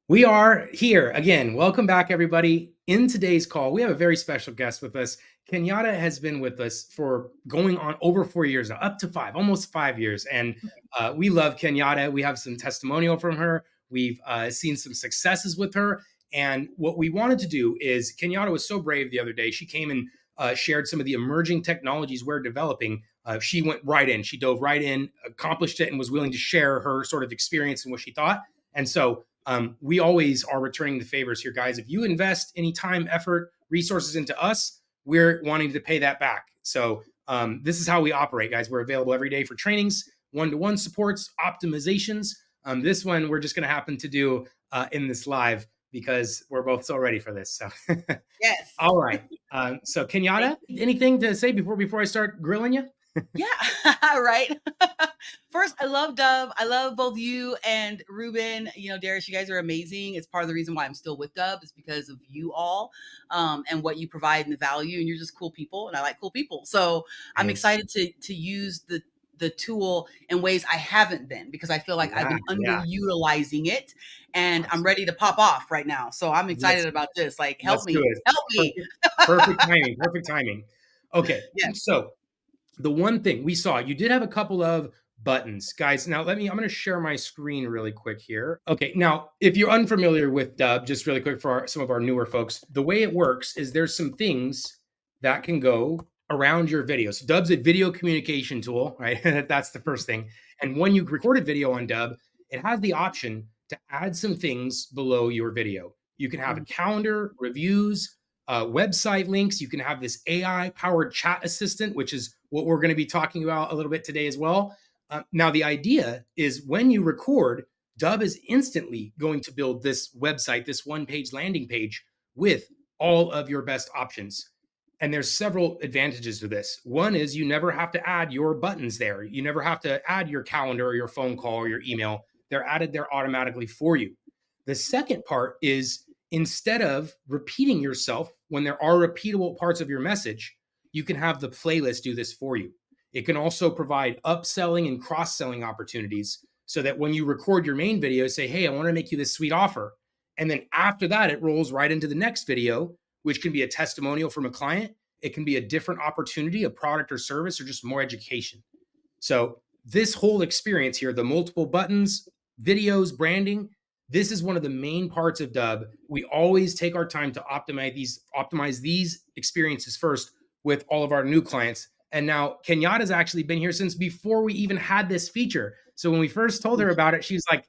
We are here again. Welcome back, everybody. In today's call, we have a very special guest with us. Kenyatta has been with us for going on over 4 years now, up to five, almost 5 years. And we love Kenyatta. We have some testimonial from her. We've seen some successes with her. And what we wanted to do is Kenyatta was so brave the other day. She came and shared some of the emerging technologies we're developing. She went right in. She dove right in, accomplished it, and was willing to share her sort of experience and what she thought. And so we always are returning the favors here, guys. If you invest any time, effort, resources into us, we're wanting to pay that back. So this is how we operate, guys. We're available every day for trainings, one-to-one supports, optimizations. This one we're just going to happen to do in this live because we're both so ready for this. So Yes. All right. So Kenyatta, anything to say before I start grilling you? Yeah. Right. First, I love Dubb. I love both you and Ruben. Darius, you guys are amazing. It's part of the reason why I'm still with Dubb is because of you all and what you provide and the value. And you're just cool people, and I like cool people. So I'm excited to use the tool in ways I haven't been because I feel like I've been underutilizing it, and I'm ready to pop off right now. So I'm excited about this. Like, help Let's do me, it. help me. Perfect timing. Perfect timing. Okay. Yeah. So the one thing we saw, you did have a couple of buttons, guys. Now I'm going to share my screen really quick here. Okay. Now, if you're unfamiliar with Dubb, just really quick for some of our newer folks, the way it works is there's some things that can go around your video. So Dubb's a video communication tool, right? That's the first thing. And when you record a video on Dubb, it has the option to add some things below your video. You can have a calendar, reviews, website links. You can have this AI powered chat assistant, which is what we're going to be talking about a little bit today as well. Now, the idea is when you record, Dubb is instantly going to build this website, this one-page landing page with all of your best options. And there's several advantages to this. One is you never have to add your buttons there. You never have to add your calendar or your phone call or your email. They're added there automatically for you. The second part is instead of repeating yourself when there are repeatable parts of your message, you can have the playlist do this for you. It can also provide upselling and cross-selling opportunities so that when you record your main video, say, hey, I want to make you this sweet offer. And then after that, it rolls right into the next video, which can be a testimonial from a client. It can be a different opportunity, a product or service, or just more education. So this whole experience here, the multiple buttons, videos, branding, this is one of the main parts of Dubb. We always take our time to optimize these experiences first with all of our new clients. And now Kenyatta's actually been here since before we even had this feature. So when we first told her about it, she was like,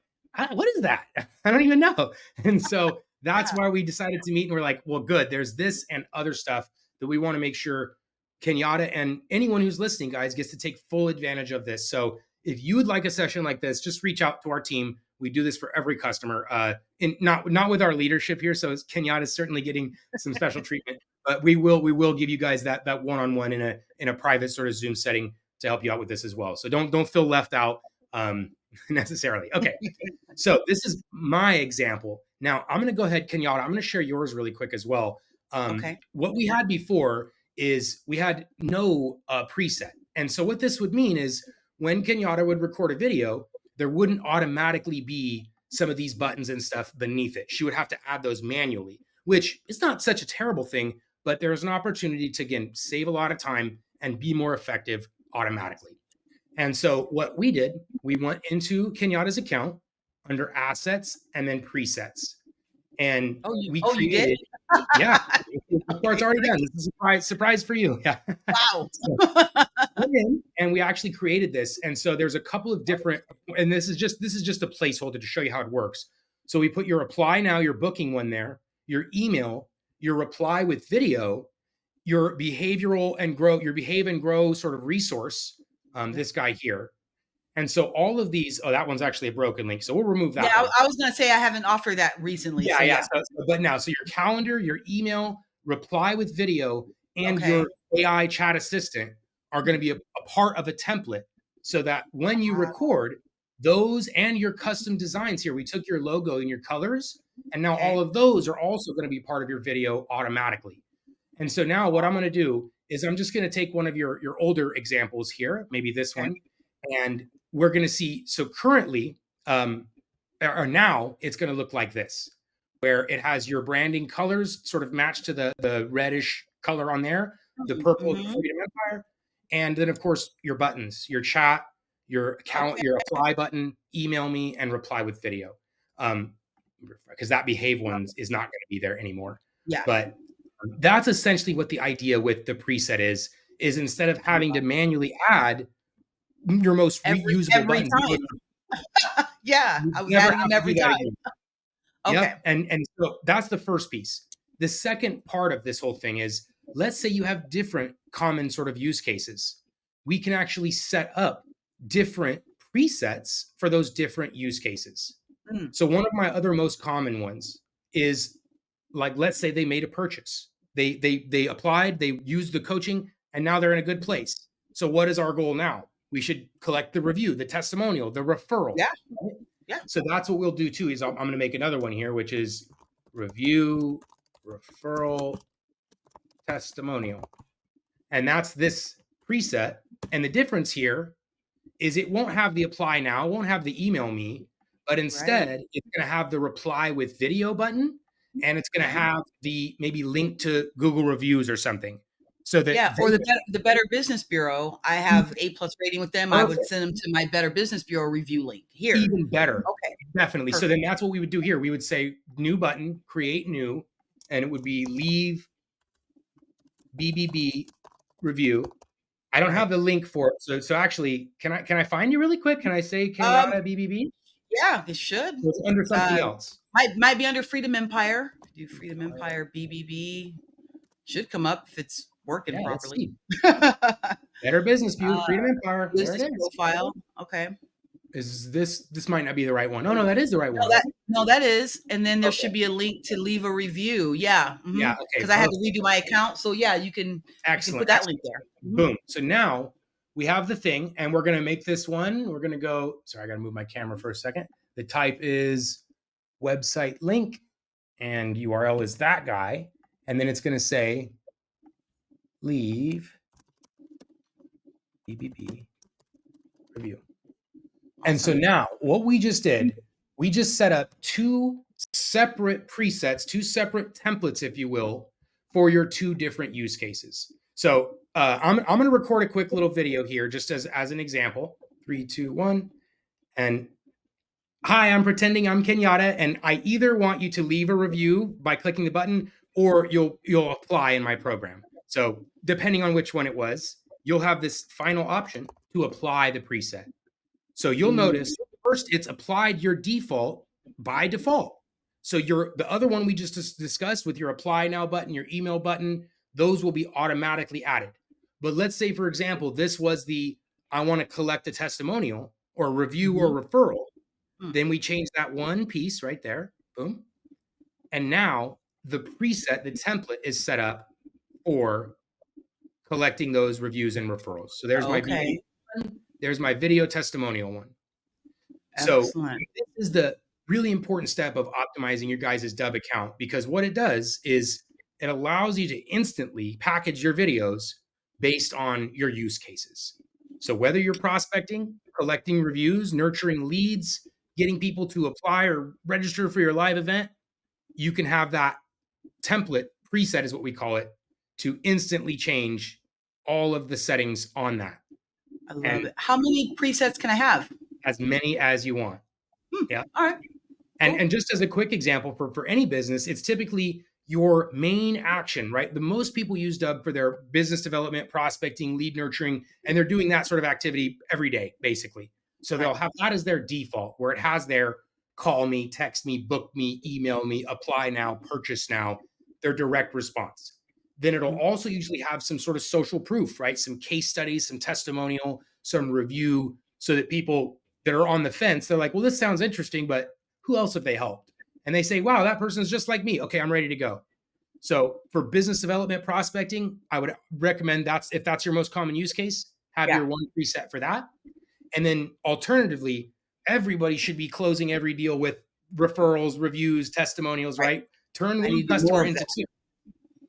what is that? I don't even know. And so that's why we decided to meet. And we're like, well, good. There's this and other stuff that we want to make sure Kenyatta and anyone who's listening, guys, gets to take full advantage of this. So if you would like a session like this, just reach out to our team. We do this for every customer, and not with our leadership here. So Kenyatta is certainly getting some special treatment, but we will give you guys that one-on-one in a private sort of Zoom setting to help you out with this as well. So don't feel left out necessarily. Okay, so this is my example. Now I'm going to go ahead, Kenyatta. I'm going to share yours really quick as well. Okay. What we had before is we had no preset, and so what this would mean is when Kenyatta would record a video, there wouldn't automatically be some of these buttons and stuff beneath it. She would have to add those manually, which is not such a terrible thing, but there's an opportunity to, again, save a lot of time and be more effective automatically. And so what we did, we went into Kenyatta's account under assets and then presets. And we created, yeah, the part's already done. This is a surprise for you. Yeah. Wow. And we actually created this. And so there's a couple of different, and this is just a placeholder to show you how it works. So we put your apply now, your booking one there, your email, your reply with video, your behavioral and grow, your behave and grow sort of resource, this guy here. And so all of these, that one's actually a broken link. So we'll remove that. Yeah, I was going to say I haven't offered that recently. Yeah. But now, so your calendar, your email, reply with video, and your AI chat assistant are going to be a part of a template so that when you record those and your custom designs here, we took your logo and your colors, and now all of those are also going to be part of your video automatically. And so now what I'm going to do is I'm just going to take one of your older examples here, maybe this one, and we're going to see. So currently, or now it's going to look like this, where it has your branding colors sort of matched to the reddish color on there. The purple is the Mm-hmm. Freedom Empire. And then, of course, your buttons, your chat, your account, Okay. your apply button, email me, and reply with video. Because that behave one is not going to be there anymore. Yeah. But that's essentially what the idea with the preset is instead of having to manually add your most reusable Every buttons, time. Yeah, you I was never adding have them to do every that time. again. Okay. Yep. And so that's the first piece. The second part of this whole thing is, let's say you have different common sort of use cases. We can actually set up different presets for those different use cases. Mm. So one of my other most common ones is, like, let's say they made a purchase. They applied, they used the coaching, and now they're in a good place. So what is our goal now? We should collect the review, the testimonial, the referral. Yeah. Yeah. So that's what we'll do too. Is I'm going to make another one here, which is review, referral, testimonial, and that's this preset. And the difference here is it won't have the apply now, won't have the email me, but Right. instead it's going to have the reply with video button, and it's going to Okay. have the maybe link to Google reviews or something, so that Yeah, or the Better Business Bureau, I have A+ rating with them. I would perfect, send them to my Better Business Bureau review link here. even better, Okay, definitely. So then perfect. that's what we would do here. We would say new button, create new, and it would be leave BBB review. I don't have Right. the link for it. So actually, can I find you really quick? Can I say Um, Kenyatta BBB? yeah, it should. It's under Uh, something else. might be under Freedom Empire. Do Freedom Empire. Empire BBB. Should come up if it's working Yeah, let's properly. see. Better Business View, Freedom Empire. There it Business is. profile. Okay. Is this might not be the right one? Oh no, that is the right No, one. that is, and then there Okay. should be a link to leave a review. Yeah, Yeah. Okay. because I had to Perfect. redo my account. So yeah, you can put Excellent. that Excellent. link there. Boom. So now we have the thing, and we're gonna make this one. We're gonna go. Sorry, I gotta move my camera for a second. The type is website link, and URL is that guy, and then it's gonna say leave BBB review. And so Awesome. now what we just did, we just set up two separate presets, two separate templates, if you will, for your two different use cases. So I'm going to record a quick little video here just as an example. 3, 2, 1. And hi, I'm pretending I'm Kenyatta, and I either want you to leave a review by clicking the button, or you'll apply in my program. So depending on which one it was, you'll have this final option to apply the preset. So you'll Mm, notice first it's applied your default by default. So the other one we just discussed with your apply now button, your email button, those will be automatically added. But let's say, for example, this was the I want to collect a testimonial or review or mhm, referral. mm. Then we change that one piece right there. Boom. And now the preset, the template is set up for collecting those reviews and referrals. So there's my Okay, BB one, there's my video testimonial one. So excellent. this is the really important step of optimizing your guys' Dubb account, because what it does is it allows you to instantly package your videos based on your use cases. So whether you're prospecting, collecting reviews, nurturing leads, getting people to apply or register for your live event, you can have that template preset is what we call it to instantly change all of the settings on that, I love and it. How many presets can I have? as many as you want. Hmm, Yeah. alright, And cool. and just as a quick example for any business, it's typically your main action, right? The most people use Dubb for their business development, prospecting, lead nurturing, and they're doing that sort of activity every day, basically. So Right. they'll have that as their default, where it has their call me, text me, book me, email me, apply now, purchase now, their direct response. Then it'll Mhm. also usually have some sort of social proof, right? Some case studies, some testimonial, some review, so that people that are on the fence, they're like, well, this sounds interesting, but who else have they helped? And they say, wow, that person's just like me. Okay, I'm ready to go. So for business development prospecting, I would recommend if that's your most common use case, have Yeah, your one preset for that. And then alternatively, everybody should be closing every deal with referrals, reviews, testimonials, right. right? Turn I one need to do more customer of into that. two.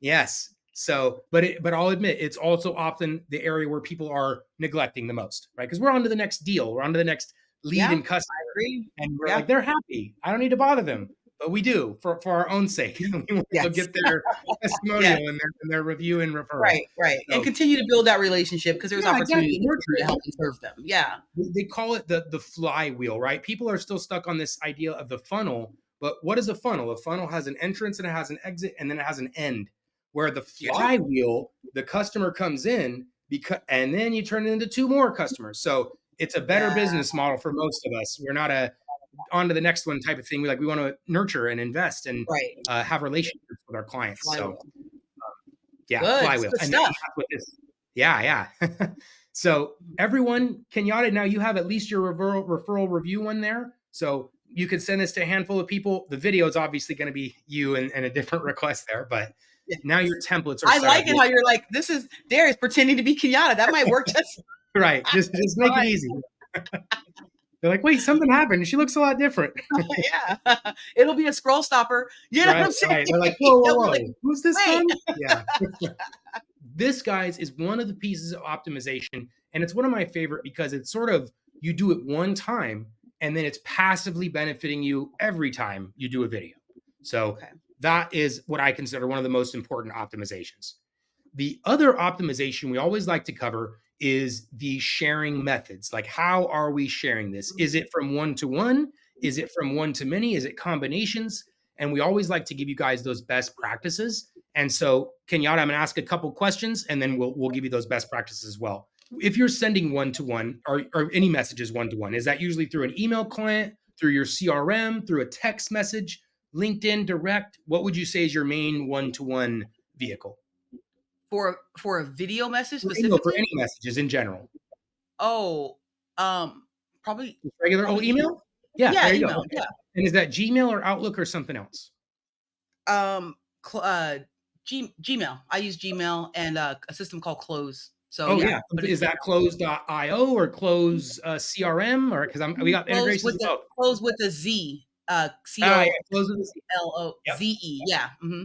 Yes. So, but I'll admit it's also often the area where people are neglecting the most, right? Because we're on to the next deal, we're on to the next lead Yeah, and customer. I agree. And we're Yeah. like, they're happy. I don't need to bother them. But we do for our own sake. We want to Yes. get their Yes. testimonial and their review and referral. Right, right. And So continue to build that relationship because there's yeah, exactly. opportunities for Nurture you to it. help and serve them. Yeah. They call it the flywheel, right? People are still stuck on this idea of the funnel, but what is a funnel? A funnel has an entrance and it has an exit and then it has an end. Where the Yeah. flywheel, the customer comes in and then you turn it into two more customers. So it's a better Yeah. business model for most of us. We're not a on to the next one type of thing. We want to nurture and invest and Right. have relationships with our clients. So Flywheel. yeah, Good. flywheel. Good And stuff. that's what this. Yeah, yeah. So everyone, Kenyatta, now you have at least your referral review one there. So you could send this to a handful of people. The video is obviously going to be you and a different request there, but Yeah. now your templates are I set like up. it how you're like, this is Darius pretending to be Kenyatta. That might work just Right. Just make it easy. They're like, wait, something happened. She looks a lot different. yeah. It'll be a scroll stopper. You know what I'm saying? Right. They're like, whoa, whoa, They'll be whoa. like, Who's this wait. from? Yeah. This, guys, is one of the pieces of optimization. And it's one of my favorite because it's sort of, you do it one time and then it's passively benefiting you every time you do a video. So Okay. that is what I consider one of the most important optimizations. The other optimization we always like to cover is the sharing methods. Like, how are we sharing this? Is it from one to one? Is it from one to many? Is it combinations? And we always like to give you guys those best practices. And so, Kenyatta, I'm going to ask a couple questions, and then we'll give you those best practices as well. If you're sending one to one or any messages one to one, is that usually through an email client, through your CRM, through a text message, LinkedIn direct? What would you say is your main one to one vehicle? For a video message For specifically? any messages in general. Oh, probably Just regular old probably email? Yeah, yeah, there you go. email. Okay. Yeah. And is that Gmail or Outlook or something else? Cl- uh, Gmail. I use Gmail and a system called Close. So Oh, yeah, yeah. but Is it's that close.io or close CRM? Or because we got integrations with both. Close with a Z. C Ah, O yeah, close with the L O Yep. Z E. Yeah. Mm-hmm.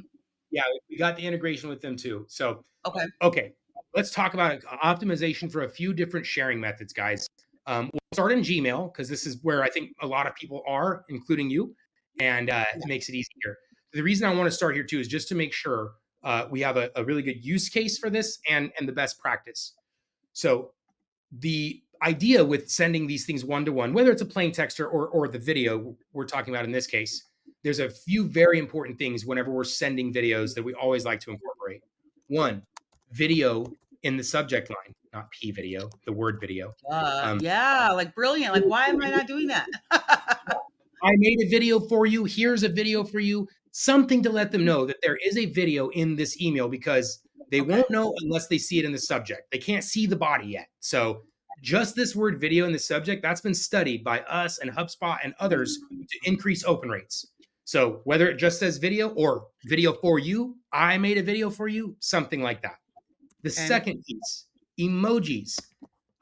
Yeah, we got the integration with them too. So, Okay. okay, let's talk about optimization for a few different sharing methods, guys. We'll start in Gmail because this is where I think a lot of people are, including you, and it makes it easier. The reason I want to start here too is just to make sure we have a really good use case for this and the best practice. So the idea with sending these things one to one, whether it's a plain text or the video we're talking about in this case, there's a few very important things whenever we're sending videos that we always like to incorporate. One, video in the subject line, not P video, the word video. Yeah, like brilliant. Like, why am I not doing that? I made a video for you. Here's a video for you. Something to let them know that there is a video in this email because they won't know unless they see it in the subject. They can't see the body yet. So just this word video in the subject, that's been studied by us and HubSpot and others to increase open rates. So whether it just says video or video for you, I made a video for you, something like that. The second piece, emojis.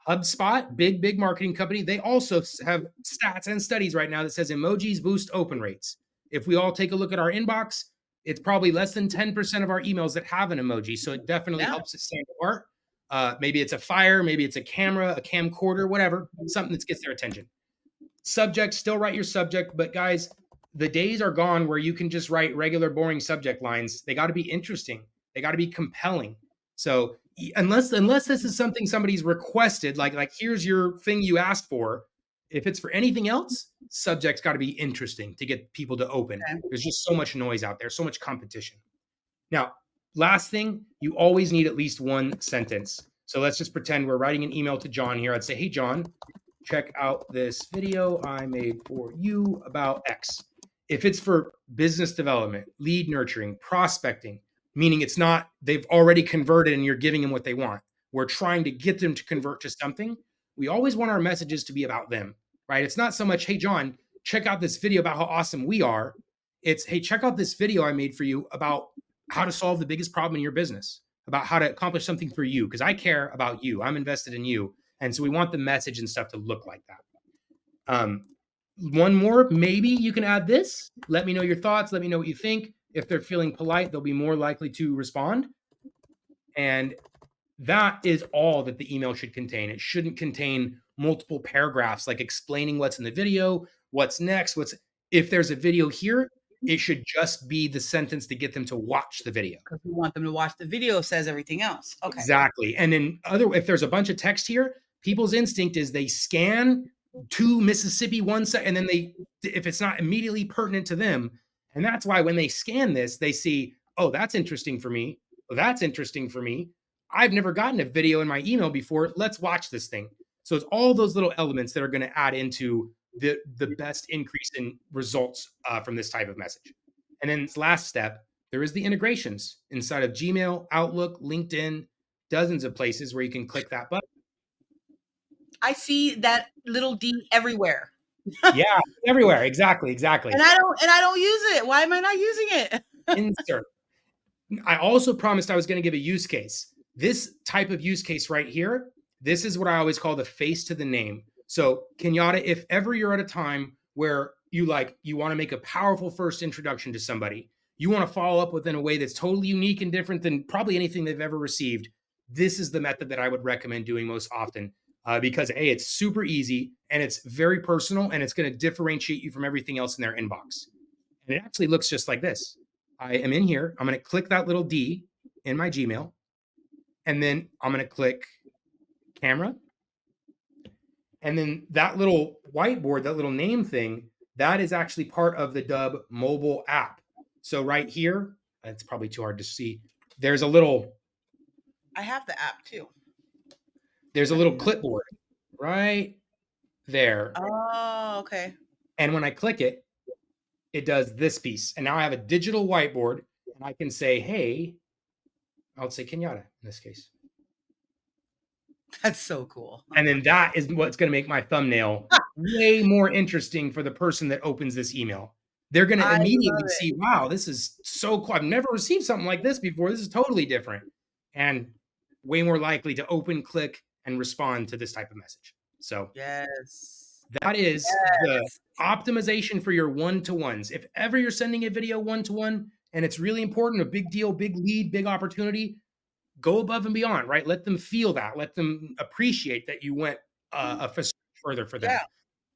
HubSpot, big marketing company, they also have stats and studies right now that says emojis boost open rates. If we all take a look at our inbox, it's probably less than 10% of our emails that have an emoji. So it definitely helps it stand apart. Maybe it's a fire, maybe it's a camera, a camcorder, whatever, something that gets their attention. Subject, still write your subject, but guys, the days are gone where you can just write regular boring subject lines. They got to be interesting. They got to be compelling. So unless this is something somebody's requested, like here's your thing you asked for, if it's for anything else, subject's got to be interesting to get people to open. There's just so much noise out there, so much competition. Now, last thing, you always need at least one sentence. So let's just pretend we're writing an email to John here. I'd say, hey, John, check out this video I made for you about X. If it's for business development, lead nurturing, prospecting, meaning it's not, they've already converted and you're giving them what they want. We're trying to get them to convert to something. We always want our messages to be about them, right? It's not so much, hey, John, check out this video about how awesome we are. It's, hey, check out this video I made for you about how to solve the biggest problem in your business, about how to accomplish something for you, because I care about you. I'm invested in you. And so we want the message and stuff to look like that. One more, maybe you can add this. Let me know your thoughts. Let me know what you think. If they're feeling polite, they'll be more likely to respond. And that is all that the email should contain. It shouldn't contain multiple paragraphs, like explaining what's in the video, what's next, if there's a video here, it should just be the sentence to get them to watch the video. Because we want them to watch the video, says everything else. Okay. Exactly. And then if there's a bunch of text here, people's instinct is they scan to Mississippi and then if it's not immediately pertinent to them, and that's why when they scan this, they see, oh, that's interesting for me. Oh, that's interesting for me. I've never gotten a video in my email before. Let's watch this thing. So it's all those little elements that are going to add into the best increase in results from this type of message. And then this last step, there is the integrations inside of Gmail, Outlook, LinkedIn, dozens of places where you can click that button. I see that little D everywhere. Yeah, everywhere. Exactly. And I don't use it. Why am I not using it? Insert. I also promised I was going to give a use case. This type of use case right here, this is what I always call the face to the name. So, Kenyatta, if ever you're at a time where you want to make a powerful first introduction to somebody, you want to follow up with in a way that's totally unique and different than probably anything they've ever received, this is the method that I would recommend doing most often because A, it's super easy and it's very personal and it's going to differentiate you from everything else in their inbox. And it actually looks just like this. I am in here. I'm going to click that little D in my Gmail. And then I'm going to click camera. And then that little whiteboard, that little name thing, that is actually part of the Dubb mobile app. So right here, it's probably too hard to see. There's a little. I have the app too. There's a little clipboard right there. Oh, okay. And when I click it, it does this piece. And now I have a digital whiteboard and I can say, hey, I'll say Kenyatta in this case. That's so cool. And then that is what's going to make my thumbnail way more interesting for the person that opens this email. They're going to immediately see, wow, this is so cool. I've never received something like this before. This is totally different. And way more likely to open, click, and respond to this type of message. So yes, that is the optimization for your one-to-ones. If ever you're sending a video one-to-one and it's really important, a big deal, big lead, big opportunity, go above and beyond, right? Let them feel that. Let them appreciate that you went a further for them. Yeah.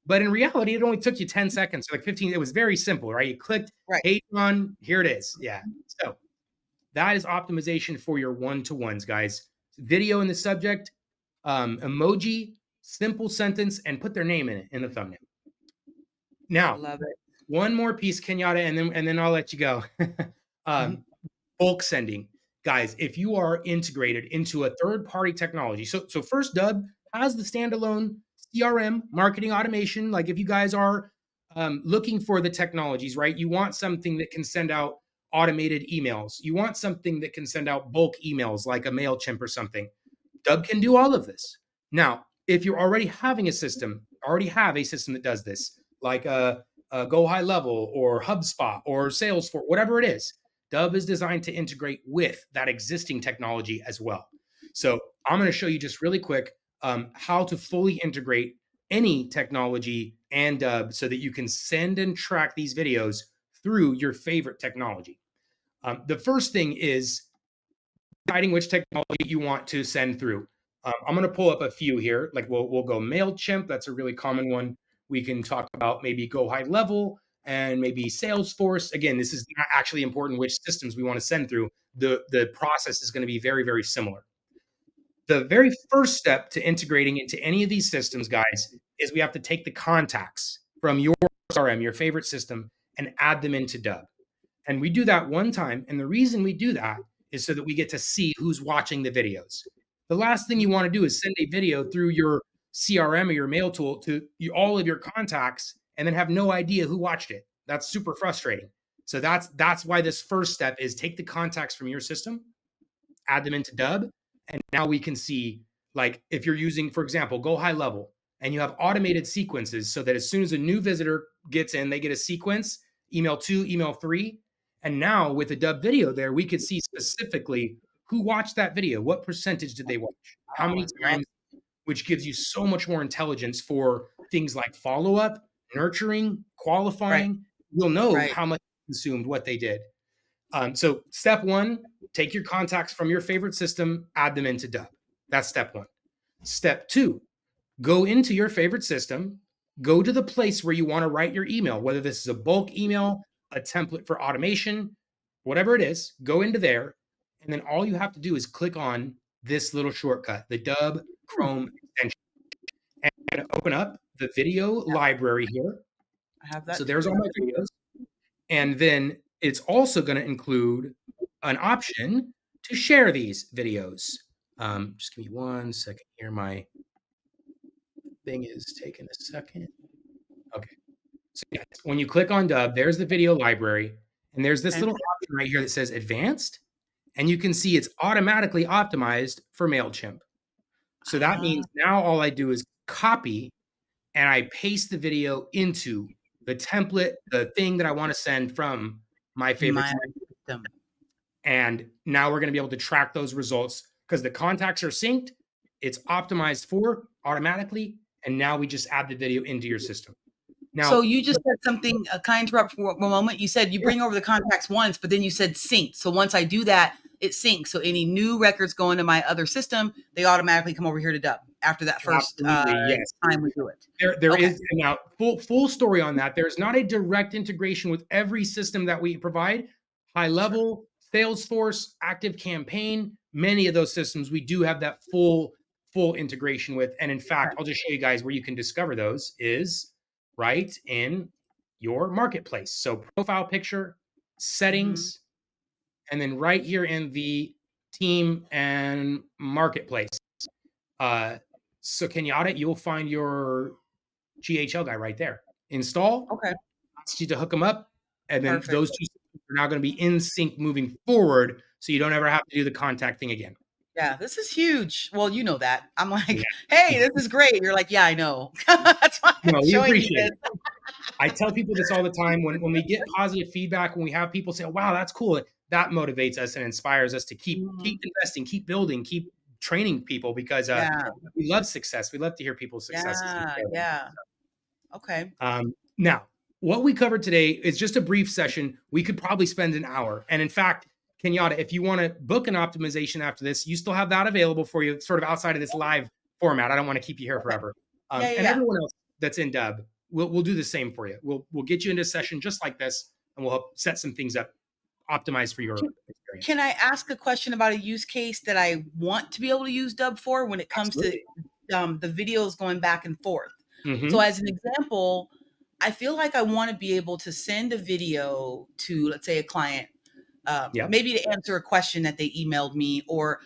But in reality, it only took you 10 seconds, like 15. It was very simple, right? You clicked, hey, John, here it is. Yeah. So that is optimization for your one-to-ones, guys. Video in the subject, emoji, simple sentence, and put their name in it in the thumbnail. Now, love it. One more piece, Kenyatta, and then I'll let you go. Bulk sending. Guys, if you are integrated into a third-party technology, so first, Dubb has the standalone CRM, marketing automation. Like if you guys are looking for the technologies, right? You want something that can send out automated emails. You want something that can send out bulk emails like a MailChimp or something. Dubb can do all of this. Now, if you're already having a system, that does this, like a Go High Level or HubSpot or Salesforce, whatever it is, Dubb is designed to integrate with that existing technology as well. So I'm going to show you just really quick how to fully integrate any technology and Dubb so that you can send and track these videos through your favorite technology. The first thing is deciding which technology you want to send through. I'm going to pull up a few here. Like we'll go MailChimp. That's a really common one. We can talk about maybe Go High Level and maybe Salesforce. Again, this is not actually important which systems we want to send through. The process is going to be very, very similar. The very first step to integrating into any of these systems, guys, is we have to take the contacts from your CRM, your favorite system, and add them into Dubb. And we do that one time. And the reason we do that is so that we get to see who's watching the videos. The last thing you want to do is send a video through your CRM or your mail tool to all of your contacts and then have no idea who watched it. That's super frustrating. So that's why this first step is take the contacts from your system, add them into Dubb, and now we can see, like if you're using, for example, Go High Level, and you have automated sequences so that as soon as a new visitor gets in, they get a sequence, email 2, email 3. And now with the Dubb video there, we could see specifically who watched that video, what percentage did they watch, how many times, which gives you so much more intelligence for things like follow-up, nurturing, qualifying. Right. You'll know how much consumed, what they did. So step one, take your contacts from your favorite system, add them into Dubb. That's step one. Step two, go into your favorite system, go to the place where you want to write your email, whether this is a bulk email, a template for automation, whatever it is, go into there. And then all you have to do is click on this little shortcut, the Dubb Hmm, Chrome extension, and open up the video library here. I have So that there's too. all my videos. And then it's also going to include an option to share these videos. Just give me 1 second here. My thing is taking a second. Okay. So yes, when you click on Dubb, there's the video library, and there's this little option right here that says advanced, and you can see it's automatically optimized for MailChimp. So that Ah, means now all I do is copy and I paste the video into the template, the thing that I want to send from my favorite. my system. And now we're going to be able to track those results because the contacts are synced. It's optimized for automatically. And now we just add the video into your system. So Now, you just said something, can I interrupt for one moment? You said you yeah, bring over the contacts once, but then you said sync. So once I do that, it syncs. So any new records go into my other system, they automatically come over here to Dubb after that first absolutely. Yes. time we do it. There Okay. is now full story on that. There's not a direct integration with every system that we provide. High Sure. level, Salesforce, Active Campaign, many of those systems we do have that full integration with. And in fact, Okay. I'll just show you guys where you can discover those is right in your marketplace. So profile picture, Mm-hmm. settings, and then right here in the team and marketplace. Uh, so Kenyatta, you'll find your GHL guy right there. Install, Okay. asks you to hook them up, and then Perfect. those two are now going to be in sync moving forward, so you don't ever have to do the contact thing again. Yeah, this is huge. Well, you know that. I'm Yeah. like, hey, this is great. You're like, yeah, I know. That's why I'm No, we showing you appreciate this. it. I tell people this all the time when we get positive feedback, when we have people say, oh, "Wow, that's cool," that motivates us and inspires us to keep Mhm. investing, keep building, keep training people because Yeah, we love success. We love to hear people's successes. yeah, yeah. Okay. Now, what we covered today is just a brief session. We could probably spend an hour. And in fact, Kenyatta, if you want to book an optimization after this, you still have that available for you, sort of outside of this live format. I don't want to keep you here Okay. forever. Yeah, yeah, And yeah. everyone else that's in Dubb, we'll do the same for you. We'll get you into a session just like this, and we'll help set some things up optimized for your Can, experience. can I ask a question about a use case that I want to be able to use Dubb for when it comes to Absolutely. the videos going back and forth? So, Mm-hmm. as an example, I feel like I want to be able to send a video to, let's say, a client, Yep. maybe to answer a question that they emailed me, or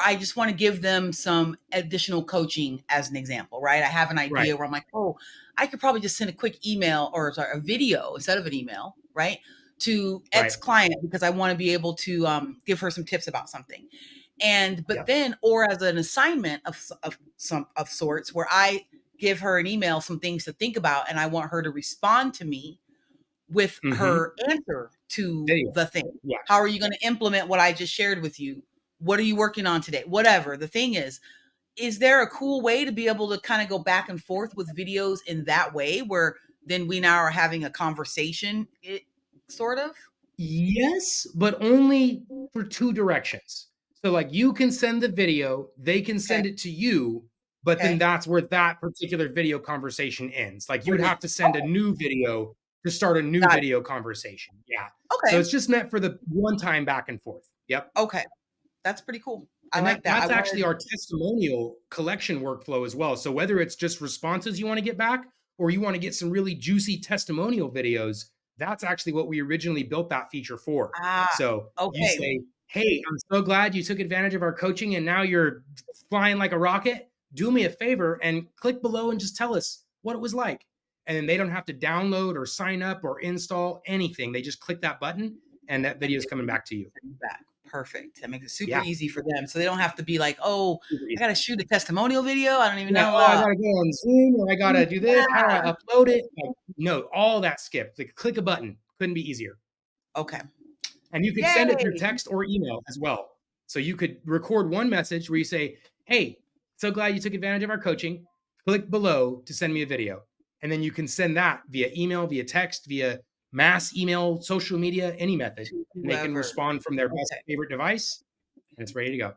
I just want to give them some additional coaching, as an example, right? I have an Right. idea where I'm like, oh, I could probably just send a quick email or sorry, a video instead of an email, right? To Right. X client because I want to be able to give her some tips about something. And but Yep. then, or as an assignment of some of sorts, where I give her an email, some things to think about, and I want her to respond to me with Mm-hmm. her answer to Video. the thing. Yeah. How are you going to implement what I just shared with you? What are you working on today? Whatever. The thing is there a cool way to be able to kind of go back and forth with videos in that way where then we now are having a conversation, sort of? Yes, but only for two directions. So, like, you can send the video, they can Okay. send it to you, but then Okay. that's where that particular video conversation ends. Like, you would Bring it. have to send a Oh, new video to start a new got it. video conversation. Yeah. So, Okay. it's just meant for the one time back and forth. Yep. Okay. That's pretty cool. I And like that. I that's wanted, actually our testimonial collection workflow as well. So whether it's just responses you want to get back or you want to get some really juicy testimonial videos, that's actually what we originally built that feature for. ah, So you okay. say, "Hey, I'm so glad you took advantage of our coaching and now you're flying like a rocket. Do me a favor and click below and just tell us what it was like." And then they don't have to download or sign up or install anything. They just click that button and that And video is coming back to you. send back. Perfect. That makes it super Yeah, easy for them. So they don't have to be like, oh, super I easy. got to shoot a testimonial video. I don't even Yeah, know. "Oh, I gotta go on Zoom, or I gotta do this. How do I Yeah. upload it?" Like, no, all that skipped. Like, click a button. Couldn't be easier. Okay. And you could send it through Yay. text or email as well. So you could record one message where you say, "Hey, so glad you took advantage of our coaching. Click below to send me a video." And then you can send that via email, via text, via mass email, social media, any method, To and they can whoever. respond from their best Okay. favorite device, and it's ready to go.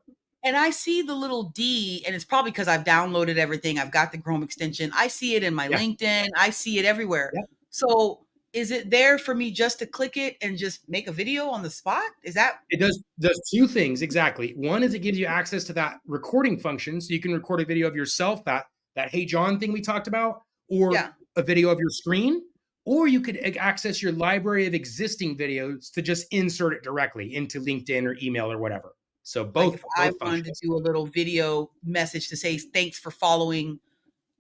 and I see the little D, and it's probably because I've downloaded everything. I've got the Chrome extension. I see it in my Yeah. LinkedIn. I see it everywhere. Yep. So is it there for me just to click it and just make a video on the spot? Is that It does two things exactly. One is it gives you access to that recording function, so you can record a video of yourself, that Hey John thing we talked about, or yeah, a video of your screen, or you could access your library of existing videos to just insert it directly into LinkedIn or email or whatever. So like if I both wanted to functions. do a little video message to say thanks for following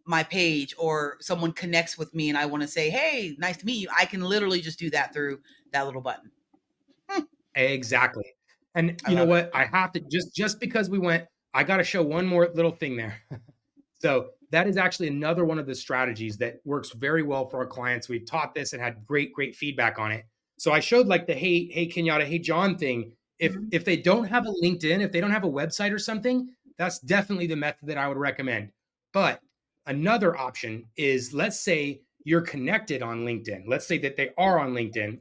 my page, or someone connects with me and I want to say, hey, nice to meet you, I can literally just do that through that little button. Exactly. And I you know love it. what? I have to just because we went, I got to show one more little thing there. So that is actually another one of the strategies that works very well for our clients. We've taught this and had great feedback on it. So I showed like the hey Kenyatta, hey John thing. Mhm. If they don't have a LinkedIn, if they don't have a website or something, that's definitely the method that I would recommend. But another option is, let's say you're connected on LinkedIn. Let's say that they are on LinkedIn.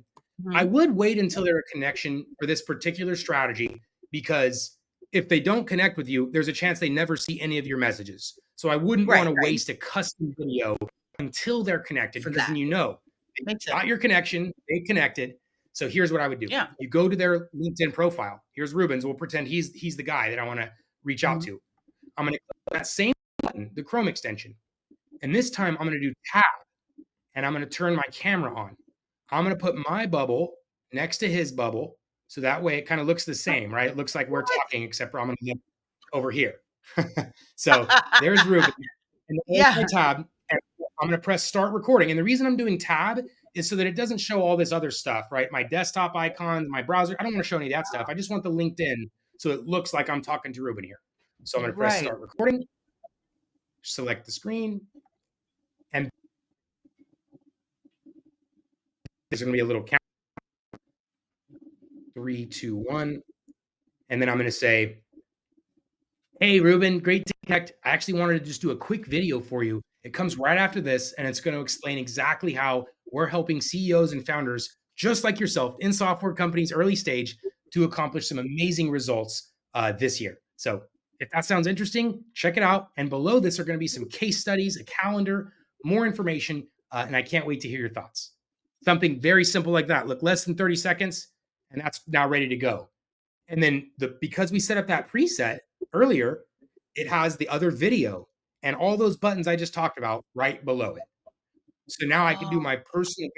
I Mhm. would wait until they're a connection for this particular strategy, because if they don't connect with you, there's a chance they never see any of your messages. So I wouldn't want Right, to right. waste a custom video until they're connected, For because that. then you know they Makes sense. got your connection, they connected. So here's what I would do. Yeah. You go to their LinkedIn profile. Here's Ruben's. We'll pretend he's the guy that I want to reach out Mhm. to. I'm going to click that same button, the Chrome extension. And this time I'm going to do tab, and I'm going to turn my camera on. I'm going to put my bubble next to his bubble. So that way it kind of looks the same, right? It looks like we're What? talking, except for I'm going to look over here. So there's Ruben. And there's my Yeah. tab. And I'm going to press start recording. And the reason I'm doing tab is so that it doesn't show all this other stuff, right? My desktop icons, my browser. I don't want to show any of that stuff. I just want the LinkedIn so it looks like I'm talking to Ruben here. So I'm going to press Right. start recording, select the screen, and there's going to be a little count. 3, 2, 1. And then I'm going to say, hey, Ruben, great to connect. I actually wanted to just do a quick video for you. It comes right after this, and it's going to explain exactly how we're helping CEOs and founders just like yourself in software companies early stage to accomplish some amazing results this year. So if that sounds interesting, check it out. And below this are going to be some case studies, a calendar, more information, and I can't wait to hear your thoughts. Something very simple like that. Look, less than 30 seconds, and that's now ready to go. And then because we set up that preset earlier, it has the other video and all those buttons I just talked about right below it. So now I can do Oh, my personal,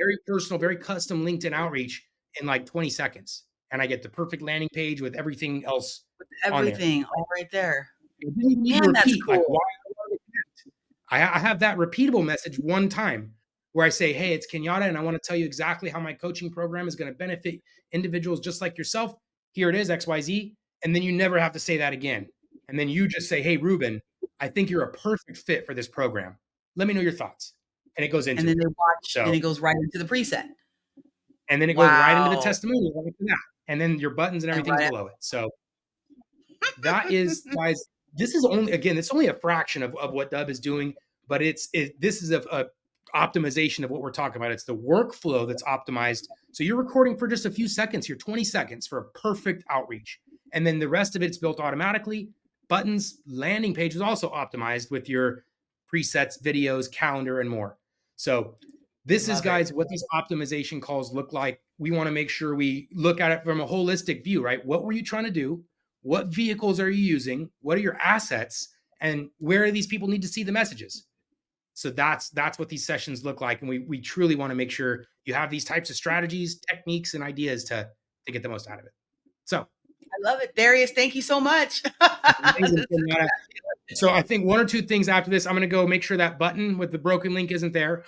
very custom LinkedIn outreach in like 20 seconds. And I get the perfect landing page with everything else on there. everything all right there. I didn't even need to Man, that's repeat like why cool. I wanted to connect. I have that repeatable message one time where I say, hey, it's Kenyatta, and I want to tell you exactly how my coaching program is going to benefit individuals just like yourself. Here it is, XYZ. And then you never have to say that again. And then you just say, hey, Ruben, I think you're a perfect fit for this program. Let me know your thoughts. And it goes And into then it. they watch, then So, it goes right into the preset. and then it goes right into the Wow. testimonial right after that. And then your buttons and And everything's right below it. So that is, guys, this is only, again, it's only a fraction of what Dubb is doing, but this is a optimization of what we're talking about. It's the workflow that's optimized. So you're recording for just a few seconds, you're 20 seconds for a perfect outreach. And then the rest of it's built automatically. Buttons, landing page is also optimized with your presets, videos, calendar, and more. So this is, love it. guys, what these optimization calls look like. We want to make sure we look at it from a holistic view, right? What were you trying to do? What vehicles are you using? What are your assets? And where do these people need to see the messages? So that's what these sessions look like. And we truly want to make sure you have these types of strategies, techniques, and ideas to get the most out of it. So I love it. Darius, thank you so much. amazing. This is So I think one or two things after this, I'm going to go make sure that button with the broken link isn't there.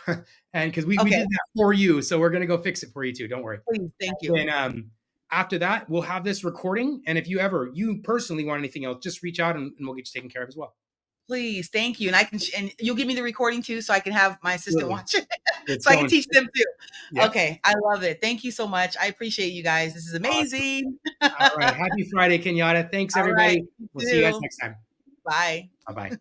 And because we okay, did that for you. So we're going to go fix it for you too. Don't worry. please, thank you. Then after that, we'll have this recording. And if you personally want anything else, just reach out and we'll get you taken care of as well. Please, thank you. And I can, and you'll give me the recording too, so I can have my assistant Absolutely. watch it, It's so I can going. teach them too. Yep. Okay, I love it. Thank you so much. I appreciate you guys. This is Awesome. amazing. All right. Happy Friday, Kenyatta. Thanks, All right, everybody. you We'll see you guys too. next time. Bye. Bye bye.